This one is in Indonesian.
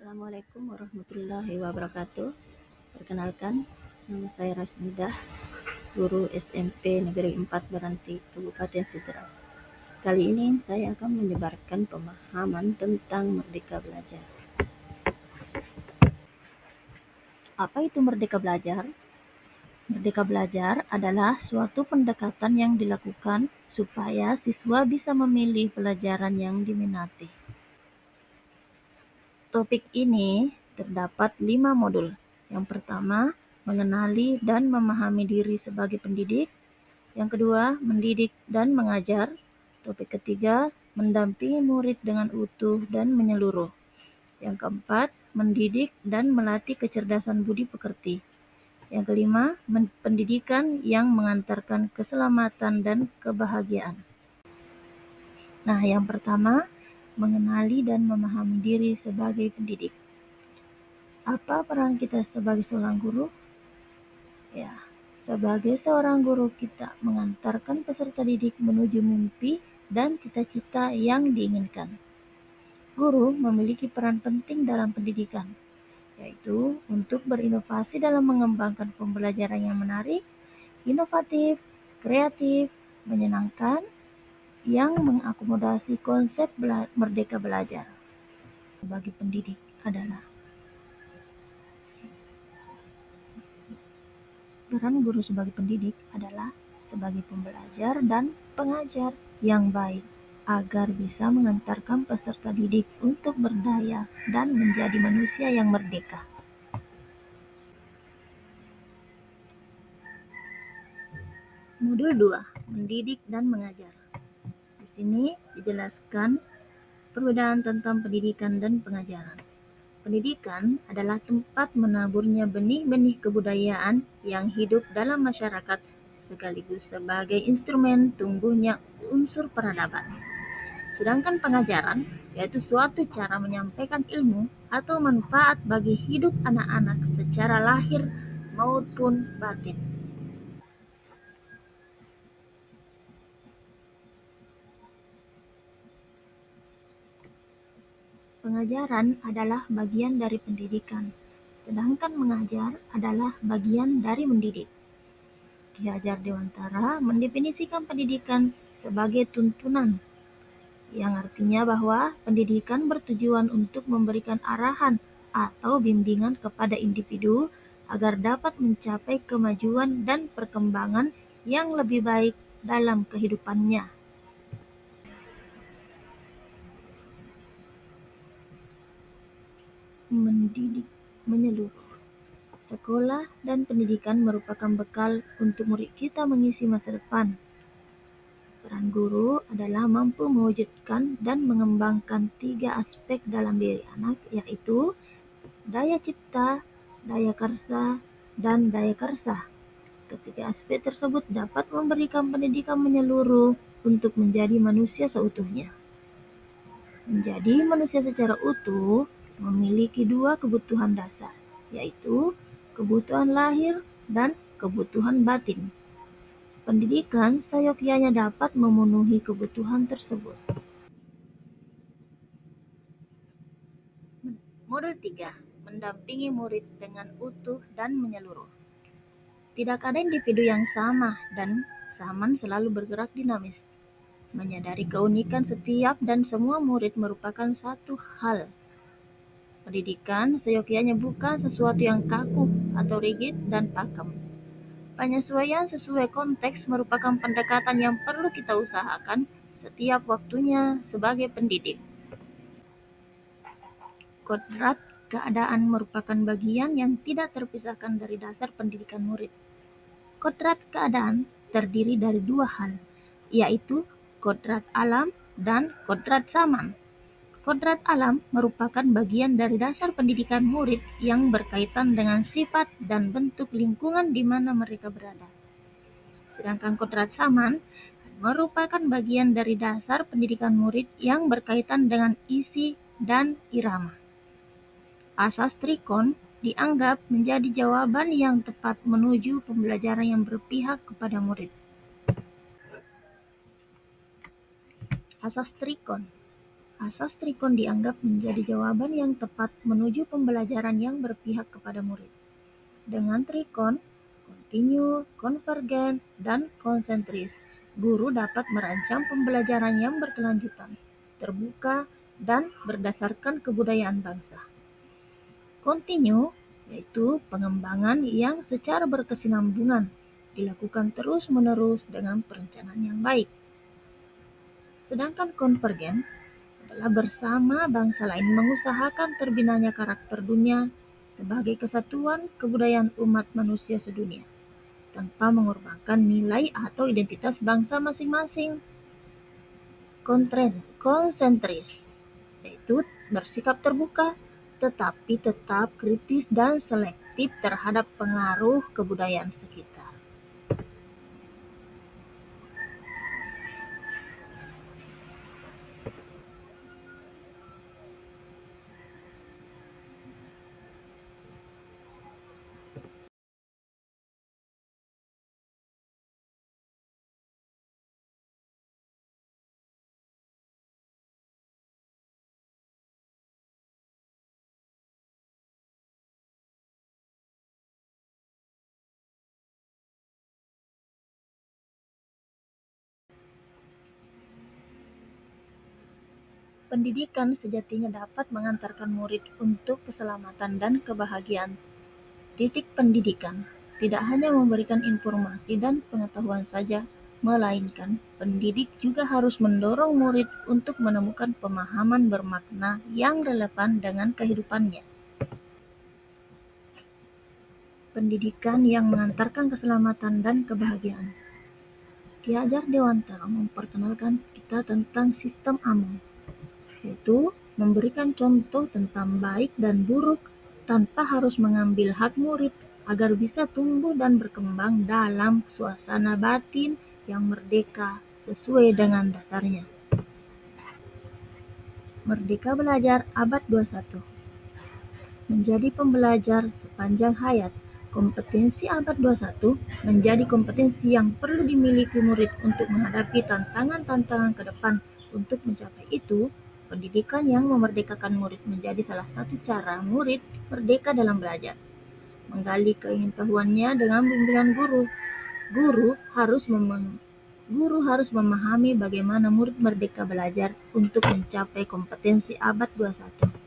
Assalamualaikum warahmatullahi wabarakatuh. Perkenalkan, nama saya Rasmidah, guru SMP Negeri 4 Baranti, Kabupaten Sidrap. Kali ini saya akan menyebarkan pemahaman tentang Merdeka Belajar. Apa itu Merdeka Belajar? Merdeka Belajar adalah suatu pendekatan yang dilakukan supaya siswa bisa memilih pelajaran yang diminati. Topik ini terdapat 5 modul. Yang pertama, mengenali dan memahami diri sebagai pendidik. Yang kedua, mendidik dan mengajar. Topik ketiga, mendampingi murid dengan utuh dan menyeluruh. Yang keempat, mendidik dan melatih kecerdasan budi pekerti. Yang kelima, pendidikan yang mengantarkan keselamatan dan kebahagiaan. Nah, yang pertama, mengenali dan memahami diri sebagai pendidik. Apa peran kita sebagai seorang guru? Ya, sebagai seorang guru kita mengantarkan peserta didik menuju mimpi dan cita-cita yang diinginkan. Guru memiliki peran penting dalam pendidikan, yaitu untuk berinovasi dalam mengembangkan pembelajaran yang menarik, inovatif, kreatif, menyenangkan, yang mengakomodasi konsep merdeka belajar. Bagi pendidik adalah peran guru sebagai pendidik adalah sebagai pembelajar dan pengajar yang baik agar bisa mengantarkan peserta didik untuk berdaya dan menjadi manusia yang merdeka. Modul 2, mendidik dan mengajar. Di sini dijelaskan perbedaan tentang pendidikan dan pengajaran. Pendidikan adalah tempat menaburnya benih-benih kebudayaan yang hidup dalam masyarakat sekaligus sebagai instrumen tumbuhnya unsur peradaban. Sedangkan pengajaran yaitu suatu cara menyampaikan ilmu atau manfaat bagi hidup anak-anak secara lahir maupun batin. Pengajaran adalah bagian dari pendidikan, sedangkan mengajar adalah bagian dari mendidik. Ki Hajar Dewantara mendefinisikan pendidikan sebagai tuntunan, yang artinya bahwa pendidikan bertujuan untuk memberikan arahan atau bimbingan kepada individu agar dapat mencapai kemajuan dan perkembangan yang lebih baik dalam kehidupannya. Mendidik menyeluruh. Sekolah dan pendidikan merupakan bekal untuk murid kita mengisi masa depan. Peran guru adalah mampu mewujudkan dan mengembangkan 3 aspek dalam diri anak, yaitu daya cipta, daya karsa, dan daya karsa. Ketiga aspek tersebut dapat memberikan pendidikan menyeluruh untuk menjadi manusia seutuhnya. Menjadi manusia secara utuh memiliki 2 kebutuhan dasar, yaitu kebutuhan lahir dan kebutuhan batin. Pendidikan seyogyanya dapat memenuhi kebutuhan tersebut. Modul 3, mendampingi murid dengan utuh dan menyeluruh. Tidak ada individu yang sama dan zaman selalu bergerak dinamis. Menyadari keunikan setiap dan semua murid merupakan satu hal. Pendidikan seyogyanya bukan sesuatu yang kaku atau rigid dan pakem. Penyesuaian sesuai konteks merupakan pendekatan yang perlu kita usahakan setiap waktunya sebagai pendidik. Kodrat keadaan merupakan bagian yang tidak terpisahkan dari dasar pendidikan murid. Kodrat keadaan terdiri dari 2 hal, yaitu kodrat alam dan kodrat zaman. Kodrat alam merupakan bagian dari dasar pendidikan murid yang berkaitan dengan sifat dan bentuk lingkungan di mana mereka berada. Sedangkan kodrat zaman merupakan bagian dari dasar pendidikan murid yang berkaitan dengan isi dan irama. Asas trikon dianggap menjadi jawaban yang tepat menuju pembelajaran yang berpihak kepada murid. Asas trikon. Asas trikon dianggap menjadi jawaban yang tepat menuju pembelajaran yang berpihak kepada murid. Dengan trikon, kontinu, konvergen, dan konsentris, guru dapat merancang pembelajaran yang berkelanjutan, terbuka, dan berdasarkan kebudayaan bangsa. Kontinu, yaitu pengembangan yang secara berkesinambungan, dilakukan terus-menerus dengan perencanaan yang baik. Sedangkan konvergen adalah bersama bangsa lain mengusahakan terbinanya karakter dunia sebagai kesatuan kebudayaan umat manusia sedunia, tanpa mengorbankan nilai atau identitas bangsa masing-masing. Konsentris, yaitu bersikap terbuka, tetapi tetap kritis dan selektif terhadap pengaruh kebudayaan sekitar. Pendidikan sejatinya dapat mengantarkan murid untuk keselamatan dan kebahagiaan. Titik pendidikan tidak hanya memberikan informasi dan pengetahuan saja, melainkan pendidik juga harus mendorong murid untuk menemukan pemahaman bermakna yang relevan dengan kehidupannya. Pendidikan yang mengantarkan keselamatan dan kebahagiaan. Ki Hajar Dewantara memperkenalkan kita tentang sistem Among, yaitu memberikan contoh tentang baik dan buruk tanpa harus mengambil hak murid agar bisa tumbuh dan berkembang dalam suasana batin yang merdeka sesuai dengan dasarnya. Merdeka Belajar Abad 21. Menjadi pembelajar sepanjang hayat. Kompetensi abad 21 menjadi kompetensi yang perlu dimiliki murid untuk menghadapi tantangan-tantangan ke depan. Untuk mencapai itu, pendidikan yang memerdekakan murid menjadi salah satu cara murid merdeka dalam belajar. Menggali keingintahuannya dengan bimbingan guru. Guru harus memahami bagaimana murid merdeka belajar untuk mencapai kompetensi abad 21.